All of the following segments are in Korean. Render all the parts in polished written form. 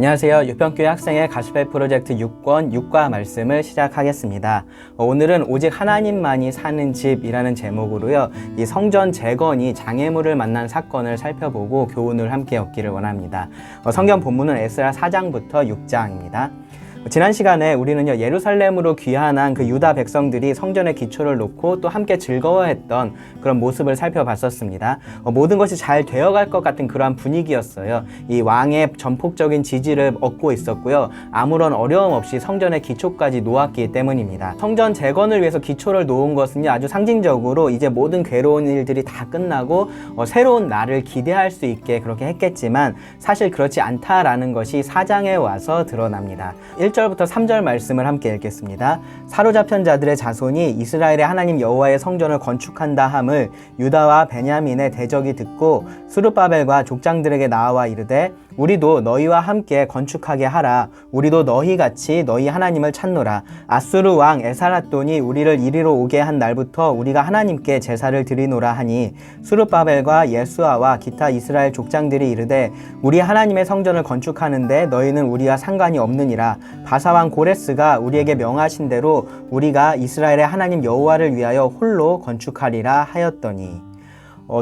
안녕하세요. 육평교회 학생의 가스펠 프로젝트 6권 6과 말씀을 시작하겠습니다. 오늘은 오직 하나님만이 사는 집이라는 제목으로요. 이 성전 재건이 장애물을 만난 사건을 살펴보고 교훈을 함께 얻기를 원합니다. 성경 본문은 에스라 4장부터 6장입니다. 지난 시간에 우리는요, 예루살렘으로 귀환한 그 유다 백성들이 성전의 기초를 놓고 또 함께 즐거워했던 그런 모습을 살펴봤었습니다. 모든 것이 잘 되어갈 것 같은 그러한 분위기였어요. 이 왕의 전폭적인 지지를 얻고 있었고요. 아무런 어려움 없이 성전의 기초까지 놓았기 때문입니다. 성전 재건을 위해서 기초를 놓은 것은요, 아주 상징적으로 이제 모든 괴로운 일들이 다 끝나고 새로운 날을 기대할 수 있게 그렇게 했겠지만 사실 그렇지 않다라는 것이 4장에 와서 드러납니다. 1절부터 3절 말씀을 함께 읽겠습니다. 사로잡힌 자들의 자손이 이스라엘의 하나님 여호와의 성전을 건축한다 함을 유다와 베냐민의 대적이 듣고 스룹바벨과 족장들에게 나와 이르되 우리도 너희와 함께 건축하게 하라. 우리도 너희같이 너희 하나님을 찾노라. 아수르 왕 에살핫돈이 우리를 이리로 오게 한 날부터 우리가 하나님께 제사를 드리노라 하니 스룹바벨과 예수아와 기타 이스라엘 족장들이 이르되 우리 하나님의 성전을 건축하는데 너희는 우리와 상관이 없느니라. 바사왕 고레스가 우리에게 명하신 대로 우리가 이스라엘의 하나님 여호와를 위하여 홀로 건축하리라 하였더니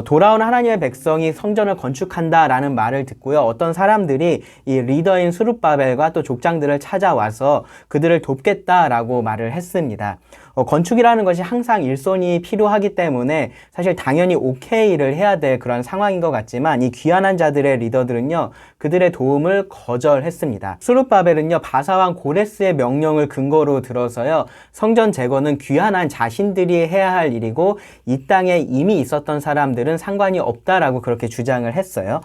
돌아온 하나님의 백성이 성전을 건축한다라는 말을 듣고요. 어떤 사람들이 이 리더인 스룹바벨과 또 족장들을 찾아와서 그들을 돕겠다라고 말을 했습니다. 건축이라는 것이 항상 일손이 필요하기 때문에 사실 당연히 오케이를 해야 될 그런 상황인 것 같지만 이 귀환한 자들의 리더들은요, 그들의 도움을 거절했습니다. 스룹바벨은요, 바사왕 고레스의 명령을 근거로 들어서요, 성전 재건은 귀환한 자신들이 해야 할 일이고 이 땅에 이미 있었던 사람들은 상관이 없다라고 그렇게 주장을 했어요.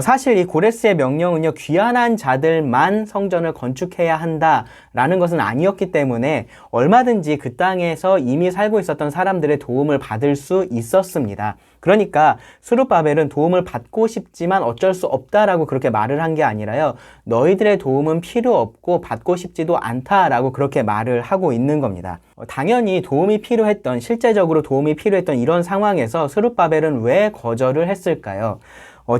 사실 이 고레스의 명령은요, 귀환한 자들만 성전을 건축해야 한다라는 것은 아니었기 때문에 얼마든지 그 땅에서 이미 살고 있었던 사람들의 도움을 받을 수 있었습니다. 그러니까 스룹바벨은 도움을 받고 싶지만 어쩔 수 없다라고 그렇게 말을 한 게 아니라요, 너희들의 도움은 필요 없고 받고 싶지도 않다라고 그렇게 말을 하고 있는 겁니다. 당연히 도움이 필요했던, 실제적으로 도움이 필요했던 이런 상황에서 스룹바벨은 왜 거절을 했을까요?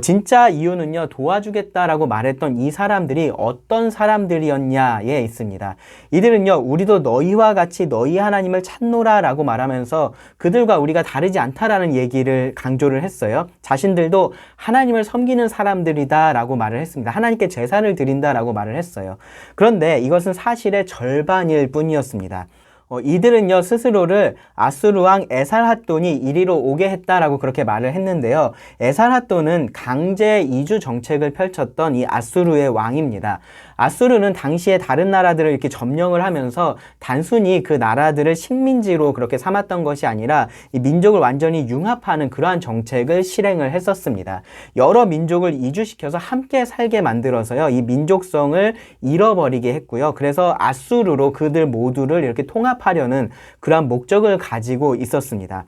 진짜 이유는요, 도와주겠다라고 말했던 이 사람들이 어떤 사람들이었냐에 있습니다. 이들은요, 우리도 너희와 같이 너희 하나님을 찾노라 라고 말하면서 그들과 우리가 다르지 않다라는 얘기를 강조를 했어요. 자신들도 하나님을 섬기는 사람들이다 라고 말을 했습니다. 하나님께 제사를 드린다 라고 말을 했어요. 그런데 이것은 사실의 절반일 뿐이었습니다. 이들은요, 스스로를 아수르 왕 에살핫돈이 이리로 오게 했다라고 그렇게 말을 했는데요. 에살핫돈은 강제 이주 정책을 펼쳤던 이 아수르의 왕입니다. 아수르는 당시에 다른 나라들을 이렇게 점령을 하면서 단순히 그 나라들을 식민지로 그렇게 삼았던 것이 아니라 이 민족을 완전히 융합하는 그러한 정책을 실행을 했었습니다. 여러 민족을 이주시켜서 함께 살게 만들어서요, 이 민족성을 잃어버리게 했고요. 그래서 아수르로 그들 모두를 이렇게 통합하려는 그러한 목적을 가지고 있었습니다.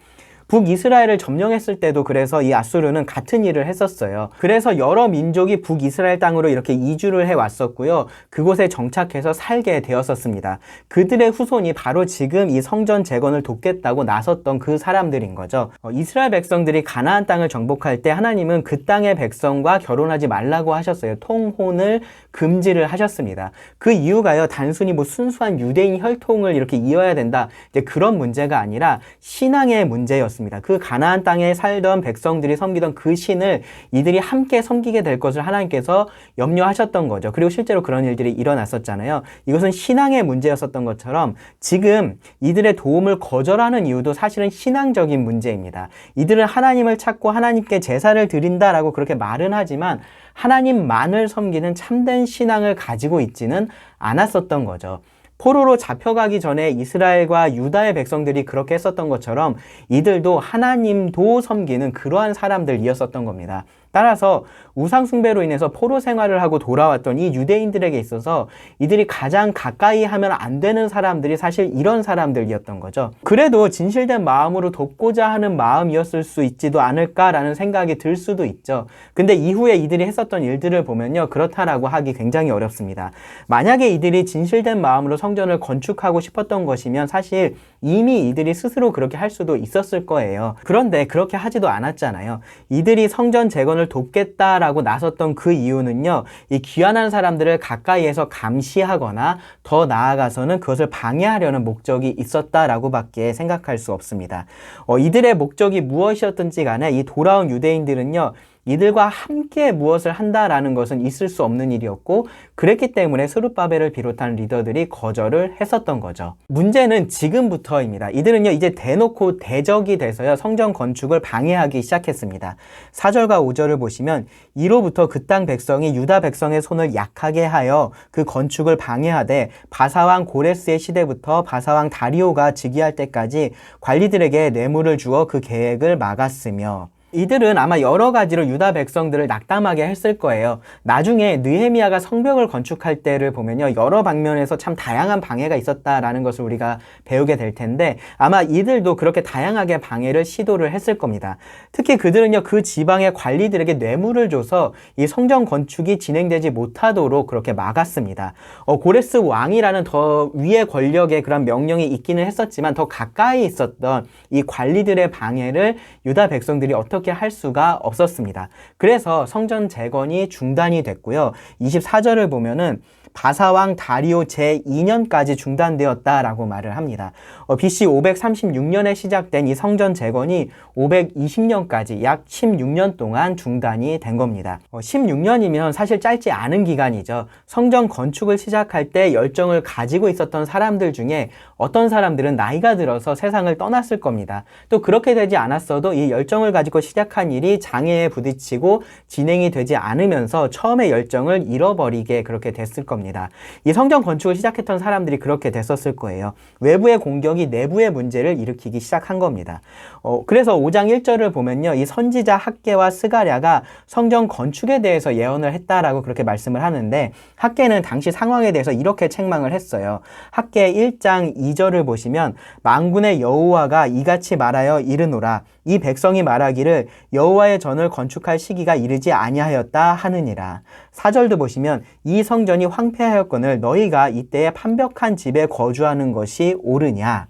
북이스라엘을 점령했을 때도 그래서 이 아수르는 같은 일을 했었어요. 그래서 여러 민족이 북이스라엘 땅으로 이렇게 이주를 해왔었고요. 그곳에 정착해서 살게 되었었습니다. 그들의 후손이 바로 지금 이 성전 재건을 돕겠다고 나섰던 그 사람들인 거죠. 이스라엘 백성들이 가나안 땅을 정복할 때 하나님은 그 땅의 백성과 결혼하지 말라고 하셨어요. 통혼을 금지를 하셨습니다. 그 이유가요, 단순히 뭐 순수한 유대인 혈통을 이렇게 이어야 된다, 이제 그런 문제가 아니라 신앙의 문제였습니다. 그 가나안 땅에 살던 백성들이 섬기던 그 신을 이들이 함께 섬기게 될 것을 하나님께서 염려하셨던 거죠. 그리고 실제로 그런 일들이 일어났었잖아요. 이것은 신앙의 문제였었던 것처럼 지금 이들의 도움을 거절하는 이유도 사실은 신앙적인 문제입니다. 이들은 하나님을 찾고 하나님께 제사를 드린다라고 그렇게 말은 하지만 하나님만을 섬기는 참된 신앙을 가지고 있지는 않았었던 거죠. 포로로 잡혀가기 전에 이스라엘과 유다의 백성들이 그렇게 했었던 것처럼 이들도 하나님도 섬기는 그러한 사람들이었었던 겁니다. 따라서 우상 숭배로 인해서 포로 생활을 하고 돌아왔던 이 유대인들에게 있어서 이들이 가장 가까이 하면 안 되는 사람들이 사실 이런 사람들이었던 거죠. 그래도 진실된 마음으로 돕고자 하는 마음이었을 수 있지도 않을까라는 생각이 들 수도 있죠. 근데 이후에 이들이 했었던 일들을 보면요, 그렇다라고 하기 굉장히 어렵습니다. 만약에 이들이 진실된 마음으로 성전을 건축하고 싶었던 것이면 사실 이미 이들이 스스로 그렇게 할 수도 있었을 거예요. 그런데 그렇게 하지도 않았잖아요. 이들이 성전 재건을 돕겠다라고 나섰던 그 이유는요, 이 귀환한 사람들을 가까이에서 감시하거나 더 나아가서는 그것을 방해하려는 목적이 있었다라고 밖에 생각할 수 없습니다. 이들의 목적이 무엇이었든지 간에 이 돌아온 유대인들은요, 이들과 함께 무엇을 한다라는 것은 있을 수 없는 일이었고, 그랬기 때문에 스룹바벨을 비롯한 리더들이 거절을 했었던 거죠. 문제는 지금부터입니다. 이들은요, 이제 대놓고 대적이 돼서요, 성전 건축을 방해하기 시작했습니다. 4절과 5절을 보시면, 이로부터 그 땅 백성이 유다 백성의 손을 약하게 하여 그 건축을 방해하되 바사왕 고레스의 시대부터 바사왕 다리오가 즉위할 때까지 관리들에게 뇌물을 주어 그 계획을 막았으며, 이들은 아마 여러 가지로 유다 백성들을 낙담하게 했을 거예요. 나중에 느헤미야가 성벽을 건축할 때를 보면요, 여러 방면에서 참 다양한 방해가 있었다라는 것을 우리가 배우게 될 텐데, 아마 이들도 그렇게 다양하게 방해를 시도를 했을 겁니다. 특히 그들은요, 그 지방의 관리들에게 뇌물을 줘서 이 성전 건축이 진행되지 못하도록 그렇게 막았습니다. 고레스 왕이라는 더 위의 권력의 그런 명령이 있기는 했었지만, 더 가까이 있었던 이 관리들의 방해를 유다 백성들이 어떻게 할 수가 없었습니다. 그래서 성전 재건이 중단이 됐고요. 24절을 보면은 바사왕 다리오 제2년까지 중단되었다라고 말을 합니다. BC 536년에 시작된 이 성전 재건이 520년까지 약 16년 동안 중단이 된 겁니다. 16년이면 사실 짧지 않은 기간이죠. 성전 건축을 시작할 때 열정을 가지고 있었던 사람들 중에 어떤 사람들은 나이가 들어서 세상을 떠났을 겁니다. 또 그렇게 되지 않았어도 이 열정을 가지고 시작한 일이 장애에 부딪히고 진행이 되지 않으면서 처음의 열정을 잃어버리게 그렇게 됐을 겁니다. 이 성전 건축을 시작했던 사람들이 그렇게 됐었을 거예요. 외부의 공격이 내부의 문제를 일으키기 시작한 겁니다. 그래서 5장 1절을 보면요, 이 선지자 학개와 스가랴가 성전 건축에 대해서 예언을 했다라고 그렇게 말씀을 하는데, 학개는 당시 상황에 대해서 이렇게 책망을 했어요. 학개 1장 2절을 보시면, 만군의 여호와가 이같이 말하여 이르노라. 이 백성이 말하기를 여호와의 전을 건축할 시기가 이르지 아니하였다 하느니라. 4절도 보시면, 이 성전이 황폐하였거늘 너희가 이때에 판벽한 집에 거주하는 것이 옳으냐.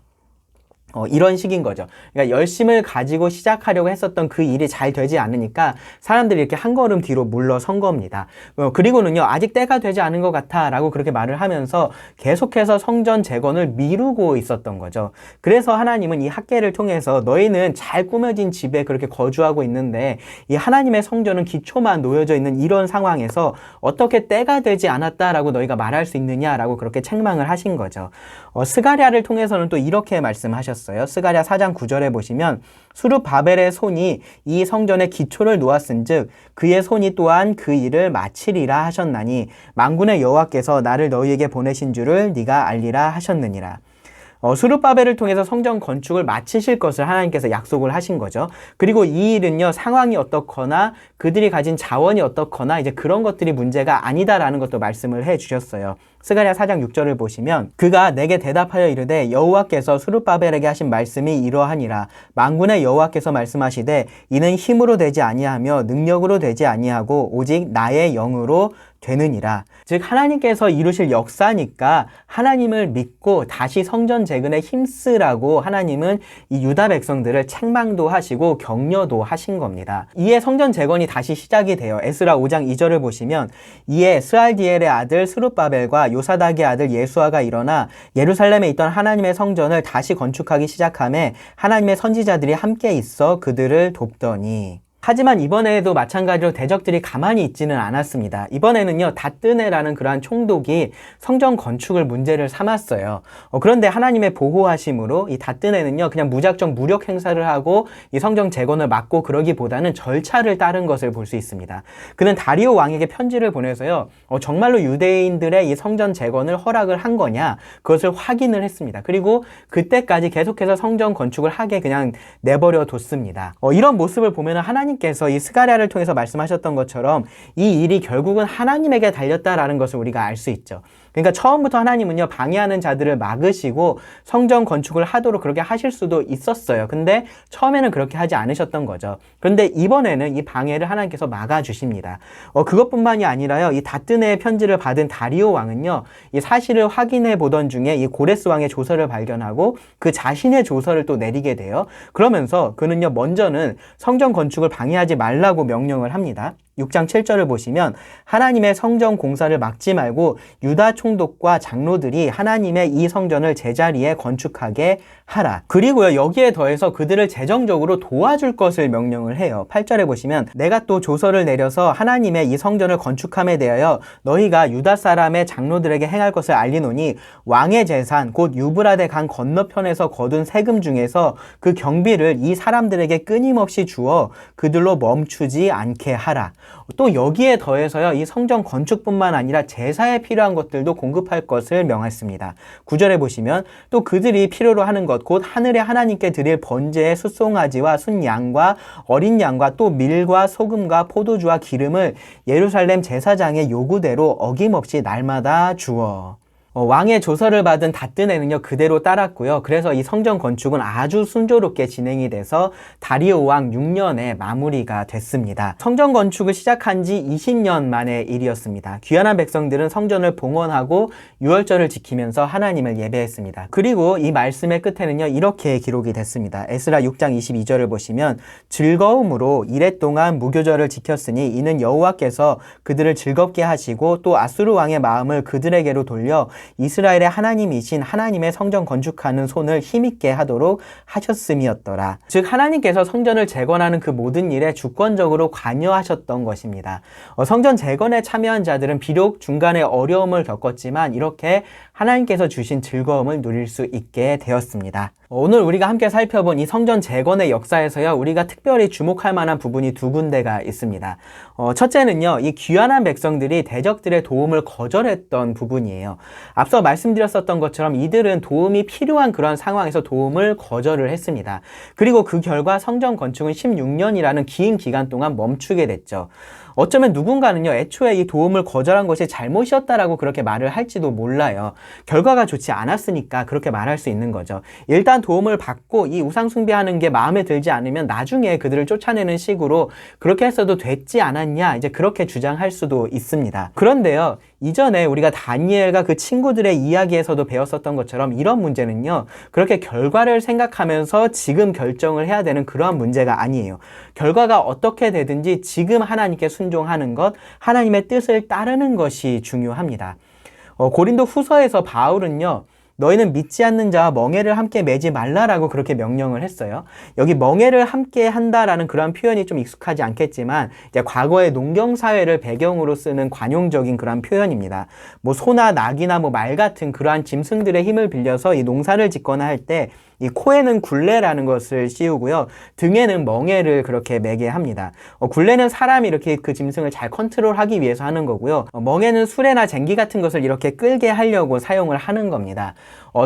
이런 식인 거죠. 그러니까 열심을 가지고 시작하려고 했었던 그 일이 잘 되지 않으니까 사람들이 이렇게 한 걸음 뒤로 물러선 겁니다. 그리고는요, 아직 때가 되지 않은 것 같아 라고 그렇게 말을 하면서 계속해서 성전 재건을 미루고 있었던 거죠. 그래서 하나님은 이 학개를 통해서 너희는 잘 꾸며진 집에 그렇게 거주하고 있는데 이 하나님의 성전은 기초만 놓여져 있는 이런 상황에서 어떻게 때가 되지 않았다라고 너희가 말할 수 있느냐라고 그렇게 책망을 하신 거죠. 스가랴를 통해서는 또 이렇게 말씀하셨어요. 스가랴 4장 9절에 보시면, 스룹바벨의 손이 이 성전의 기초를 놓았은즉 그의 손이 또한 그 일을 마치리라 하셨나니 만군의 여호와께서 나를 너희에게 보내신 줄을 네가 알리라 하셨느니라. 스룹바벨을 통해서 성전 건축을 마치실 것을 하나님께서 약속을 하신 거죠. 그리고 이 일은요, 상황이 어떻거나 그들이 가진 자원이 어떻거나 이제 그런 것들이 문제가 아니다라는 것도 말씀을 해 주셨어요. 스가랴 4장 6절을 보시면, 그가 내게 대답하여 이르되 여호와께서 스룹바벨에게 하신 말씀이 이러하니라. 만군의 여호와께서 말씀하시되 이는 힘으로 되지 아니하며 능력으로 되지 아니하고 오직 나의 영으로 되느니라. 즉 하나님께서 이루실 역사니까 하나님을 믿고 다시 성전 재건에 힘쓰라고 하나님은 이 유다 백성들을 책망도 하시고 격려도 하신 겁니다. 이에 성전 재건이 다시 시작이 돼요. 에스라 5장 2절을 보시면, 이에 스알디엘의 아들 스룹바벨과 요사닥의 아들 예수아가 일어나 예루살렘에 있던 하나님의 성전을 다시 건축하기 시작하며 하나님의 선지자들이 함께 있어 그들을 돕더니. 하지만 이번에도 마찬가지로 대적들이 가만히 있지는 않았습니다. 이번에는요, 다뜨네라는 그러한 총독이 성전 건축을 문제를 삼았어요. 그런데 하나님의 보호하심으로 이 다뜨네는요, 그냥 무작정 무력 행사를 하고 이 성전 재건을 막고 그러기보다는 절차를 따른 것을 볼 수 있습니다. 그는 다리오 왕에게 편지를 보내서요, 정말로 유대인들의 이 성전 재건을 허락을 한 거냐, 그것을 확인을 했습니다. 그리고 그때까지 계속해서 성전 건축을 하게 그냥 내버려 뒀습니다. 이런 모습을 보면 하나님 하나님께서 이 스가랴를 통해서 말씀하셨던 것처럼 이 일이 결국은 하나님에게 달렸다라는 것을 우리가 알 수 있죠. 그러니까 처음부터 하나님은요, 방해하는 자들을 막으시고 성전 건축을 하도록 그렇게 하실 수도 있었어요. 근데 처음에는 그렇게 하지 않으셨던 거죠. 그런데 이번에는 이 방해를 하나님께서 막아주십니다. 그것뿐만이 아니라요, 이 다뜨네의 편지를 받은 다리오 왕은요, 이 사실을 확인해 보던 중에 이 고레스 왕의 조서를 발견하고 그 자신의 조서를 또 내리게 돼요. 그러면서 그는요, 먼저는 성전 건축을 방해하지 말라고 명령을 합니다. 6장 7절을 보시면 하나님의 성전 공사를 막지 말고 유다 총독과 장로들이 하나님의 이 성전을 제자리에 건축하게 하라. 그리고요, 여기에 더해서 그들을 재정적으로 도와줄 것을 명령을 해요. 8절에 보시면 내가 또 조서를 내려서 하나님의 이 성전을 건축함에 대하여 너희가 유다 사람의 장로들에게 행할 것을 알리노니 왕의 재산 곧 유브라데 강 건너편에서 거둔 세금 중에서 그 경비를 이 사람들에게 끊임없이 주어 그들로 멈추지 않게 하라. 또 여기에 더해서요, 이 성전 건축뿐만 아니라 제사에 필요한 것들도 공급할 것을 명했습니다. 9절에 보시면 또 그들이 필요로 하는 것 곧 하늘의 하나님께 드릴 번제의 숫송아지와 순양과 어린 양과 또 밀과 소금과 포도주와 기름을 예루살렘 제사장의 요구대로 어김없이 날마다 주어. 왕의 조서를 받은 다뜨네는요, 그대로 따랐고요. 그래서 이 성전 건축은 아주 순조롭게 진행이 돼서 다리오 왕 6년에 마무리가 됐습니다. 성전 건축을 시작한 지 20년 만의 일이었습니다. 귀환한 백성들은 성전을 봉헌하고 유월절을 지키면서 하나님을 예배했습니다. 그리고 이 말씀의 끝에는요, 이렇게 기록이 됐습니다. 에스라 6장 22절을 보시면 즐거움으로 이레 동안 무교절을 지켰으니 이는 여호와께서 그들을 즐겁게 하시고 또 아수르 왕의 마음을 그들에게로 돌려 이스라엘의 하나님이신 하나님의 성전 건축하는 손을 힘있게 하도록 하셨음이었더라. 즉 하나님께서 성전을 재건하는 그 모든 일에 주권적으로 관여하셨던 것입니다. 성전 재건에 참여한 자들은 비록 중간에 어려움을 겪었지만 이렇게 하나님께서 주신 즐거움을 누릴 수 있게 되었습니다. 오늘 우리가 함께 살펴본 이 성전 재건의 역사에서요, 우리가 특별히 주목할 만한 부분이 두 군데가 있습니다. 첫째는요, 이 귀환한 백성들이 대적들의 도움을 거절했던 부분이에요. 앞서 말씀드렸었던 것처럼 이들은 도움이 필요한 그런 상황에서 도움을 거절을 했습니다. 그리고 그 결과 성전 건축은 16년이라는 긴 기간 동안 멈추게 됐죠. 어쩌면 누군가는요, 애초에 이 도움을 거절한 것이 잘못이었다라고 그렇게 말을 할지도 몰라요. 결과가 좋지 않았으니까 그렇게 말할 수 있는 거죠. 일단 도움을 받고 이 우상 숭배하는 게 마음에 들지 않으면 나중에 그들을 쫓아내는 식으로 그렇게 했어도 됐지 않았냐, 이제 그렇게 주장할 수도 있습니다. 그런데요, 이전에 우리가 다니엘과 그 친구들의 이야기에서도 배웠었던 것처럼 이런 문제는요, 그렇게 결과를 생각하면서 지금 결정을 해야 되는 그러한 문제가 아니에요. 결과가 어떻게 되든지 지금 하나님께 순종하는 것, 하나님의 뜻을 따르는 것이 중요합니다. 고린도 후서에서 바울은요, 너희는 믿지 않는 자와 멍에를 함께 매지 말라라고 그렇게 명령을 했어요. 여기 멍에를 함께 한다라는 그런 표현이 좀 익숙하지 않겠지만 이제 과거의 농경 사회를 배경으로 쓰는 관용적인 그런 표현입니다. 뭐 소나 낙이나 뭐 말 같은 그러한 짐승들의 힘을 빌려서 이 농사를 짓거나 할 때 이 코에는 굴레라는 것을 씌우고요, 등에는 멍에를 그렇게 매게 합니다. 굴레는 사람이 이렇게 그 짐승을 잘 컨트롤하기 위해서 하는 거고요, 멍에는 수레나 쟁기 같은 것을 이렇게 끌게 하려고 사용을 하는 겁니다.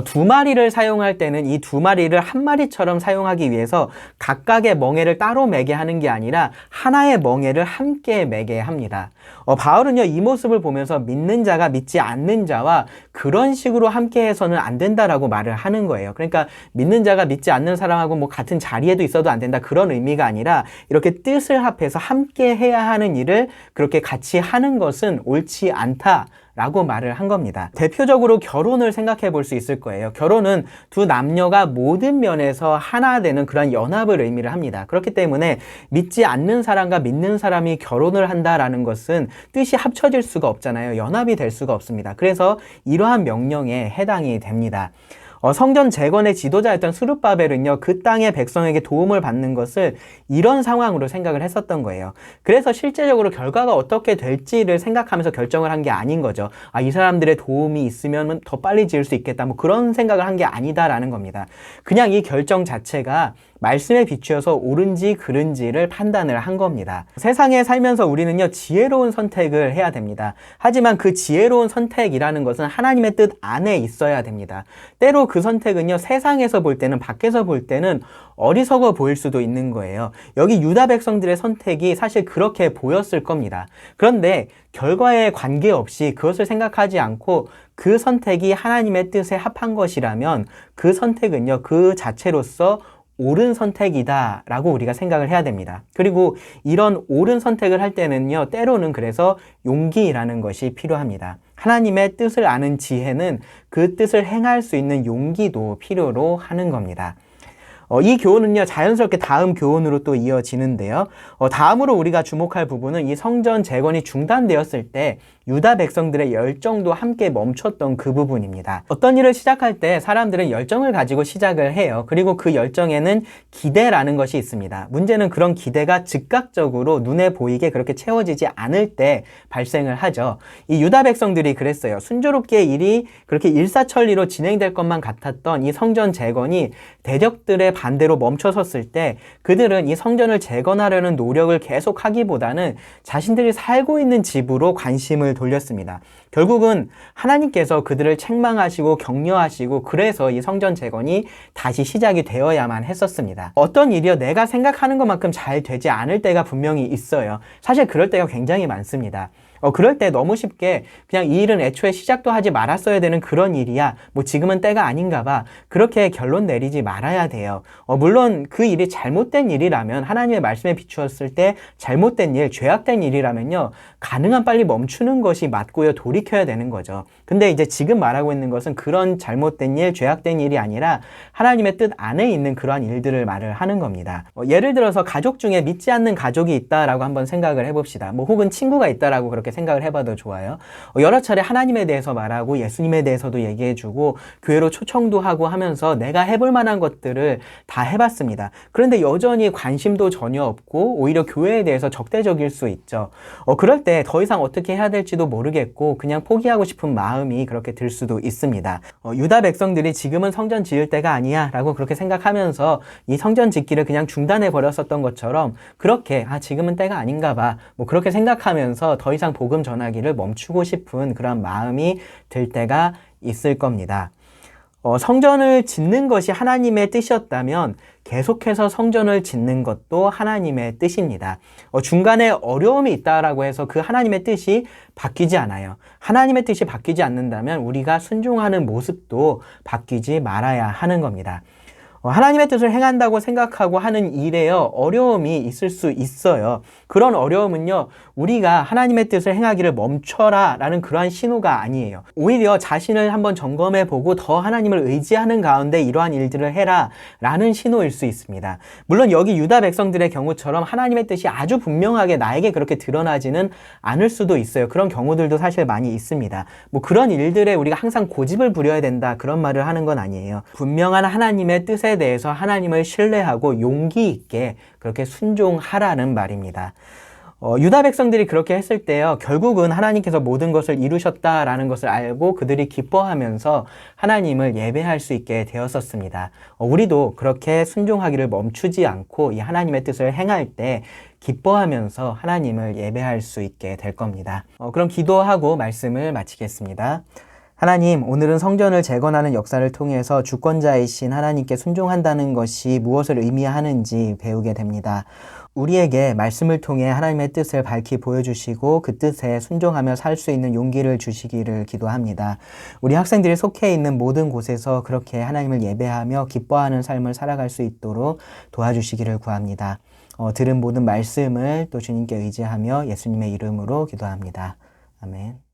두 마리를 사용할 때는 이 두 마리를 한 마리처럼 사용하기 위해서 각각의 멍에를 따로 매게 하는 게 아니라 하나의 멍에를 함께 매게 합니다. 바울은요, 이 모습을 보면서 믿는 자가 믿지 않는 자와 그런 식으로 함께 해서는 안 된다라고 말을 하는 거예요. 그러니까 믿는 자가 믿지 않는 사람하고 뭐 같은 자리에도 있어도 안 된다, 그런 의미가 아니라 이렇게 뜻을 합해서 함께 해야 하는 일을 그렇게 같이 하는 것은 옳지 않다 라고 말을 한 겁니다. 대표적으로 결혼을 생각해 볼 수 있을 거예요. 결혼은 두 남녀가 모든 면에서 하나 되는 그런 연합을 의미를 합니다. 그렇기 때문에 믿지 않는 사람과 믿는 사람이 결혼을 한다라는 것은 뜻이 합쳐질 수가 없잖아요. 연합이 될 수가 없습니다. 그래서 이러한 명령에 해당이 됩니다. 성전 재건의 지도자였던 스룹바벨은요, 그 땅의 백성에게 도움을 받는 것을 이런 상황으로 생각을 했었던 거예요. 그래서 실제적으로 결과가 어떻게 될지를 생각하면서 결정을 한 게 아닌 거죠. 이 사람들의 도움이 있으면 더 빨리 지을 수 있겠다, 뭐 그런 생각을 한 게 아니다라는 겁니다. 그냥 이 결정 자체가 말씀에 비추어서 옳은지 그른지를 판단을 한 겁니다. 세상에 살면서 우리는요, 지혜로운 선택을 해야 됩니다. 하지만 그 지혜로운 선택이라는 것은 하나님의 뜻 안에 있어야 됩니다. 때로 그 선택은요, 세상에서 볼 때는, 밖에서 볼 때는 어리석어 보일 수도 있는 거예요. 여기 유다 백성들의 선택이 사실 그렇게 보였을 겁니다. 그런데 결과에 관계없이 그것을 생각하지 않고 그 선택이 하나님의 뜻에 합한 것이라면 그 선택은요, 그 자체로서 옳은 선택이다 라고 우리가 생각을 해야 됩니다. 그리고 이런 옳은 선택을 할 때는요, 때로는 그래서 용기라는 것이 필요합니다. 하나님의 뜻을 아는 지혜는 그 뜻을 행할 수 있는 용기도 필요로 하는 겁니다. 이 교훈은요, 자연스럽게 다음 교훈으로 또 이어지는데요. 다음으로 우리가 주목할 부분은 이 성전 재건이 중단되었을 때 유다 백성들의 열정도 함께 멈췄던 그 부분입니다. 어떤 일을 시작할 때 사람들은 열정을 가지고 시작을 해요. 그리고 그 열정에는 기대라는 것이 있습니다. 문제는 그런 기대가 즉각적으로 눈에 보이게 그렇게 채워지지 않을 때 발생을 하죠. 이 유다 백성들이 그랬어요. 순조롭게 일이 그렇게 일사천리로 진행될 것만 같았던 이 성전 재건이 대적들의 반대로 멈춰섰을 때 그들은 이 성전을 재건하려는 노력을 계속하기보다는 자신들이 살고 있는 집으로 관심을 돌렸습니다. 결국은 하나님께서 그들을 책망하시고 격려하시고 그래서 이 성전 재건이 다시 시작이 되어야만 했었습니다. 어떤 일이요, 내가 생각하는 것만큼 잘 되지 않을 때가 분명히 있어요. 사실 그럴 때가 굉장히 많습니다. 그럴 때 너무 쉽게 그냥 이 일은 애초에 시작도 하지 말았어야 되는 그런 일이야, 뭐 지금은 때가 아닌가 봐, 그렇게 결론 내리지 말아야 돼요. 물론 그 일이 잘못된 일이라면, 하나님의 말씀에 비추었을 때 잘못된 일, 죄악된 일이라면요, 가능한 빨리 멈추는 것이 맞고요, 돌이켜야 되는 거죠. 근데 이제 지금 말하고 있는 것은 그런 잘못된 일, 죄악된 일이 아니라 하나님의 뜻 안에 있는 그러한 일들을 말을 하는 겁니다. 예를 들어서 가족 중에 믿지 않는 가족이 있다라고 한번 생각을 해봅시다. 뭐 혹은 친구가 있다라고 그렇게 생각을 해봐도 좋아요. 여러 차례 하나님에 대해서 말하고 예수님에 대해서도 얘기해주고 교회로 초청도 하고 하면서 내가 해볼 만한 것들을 다 해봤습니다. 그런데 여전히 관심도 전혀 없고 오히려 교회에 대해서 적대적일 수 있죠. 그럴 때 더 이상 어떻게 해야 될지도 모르겠고 그냥 포기하고 싶은 마음이 그렇게 들 수도 있습니다. 유다 백성들이 지금은 성전 지을 때가 아니야 라고 그렇게 생각하면서 이 성전 짓기를 그냥 중단해 버렸었던 것처럼 그렇게 지금은 때가 아닌가 봐, 뭐 그렇게 생각하면서 더 이상 복음 전하기를 멈추고 싶은 그런 마음이 들 때가 있을 겁니다. 성전을 짓는 것이 하나님의 뜻이었다면 계속해서 성전을 짓는 것도 하나님의 뜻입니다. 중간에 어려움이 있다라고 해서 그 하나님의 뜻이 바뀌지 않아요. 하나님의 뜻이 바뀌지 않는다면 우리가 순종하는 모습도 바뀌지 말아야 하는 겁니다. 하나님의 뜻을 행한다고 생각하고 하는 일에요, 어려움이 있을 수 있어요. 그런 어려움은요, 우리가 하나님의 뜻을 행하기를 멈춰라 라는 그러한 신호가 아니에요. 오히려 자신을 한번 점검해 보고 더 하나님을 의지하는 가운데 이러한 일들을 해라 라는 신호일 수 있습니다. 물론 여기 유다 백성들의 경우처럼 하나님의 뜻이 아주 분명하게 나에게 그렇게 드러나지는 않을 수도 있어요. 그런 경우들도 사실 많이 있습니다. 뭐 그런 일들에 우리가 항상 고집을 부려야 된다, 그런 말을 하는 건 아니에요. 분명한 하나님의 뜻에 대해서 하나님을 신뢰하고 용기 있게 그렇게 순종하라는 말입니다. 유다 백성들이 그렇게 했을 때요, 결국은 하나님께서 모든 것을 이루셨다라는 것을 알고 그들이 기뻐하면서 하나님을 예배할 수 있게 되었었습니다. 우리도 그렇게 순종하기를 멈추지 않고 이 하나님의 뜻을 행할 때 기뻐하면서 하나님을 예배할 수 있게 될 겁니다. 그럼 기도하고 말씀을 마치겠습니다. 하나님, 오늘은 성전을 재건하는 역사를 통해서 주권자이신 하나님께 순종한다는 것이 무엇을 의미하는지 배우게 됩니다. 우리에게 말씀을 통해 하나님의 뜻을 밝히 보여주시고 그 뜻에 순종하며 살 수 있는 용기를 주시기를 기도합니다. 우리 학생들이 속해 있는 모든 곳에서 그렇게 하나님을 예배하며 기뻐하는 삶을 살아갈 수 있도록 도와주시기를 구합니다. 들은 모든 말씀을 또 주님께 의지하며 예수님의 이름으로 기도합니다. 아멘.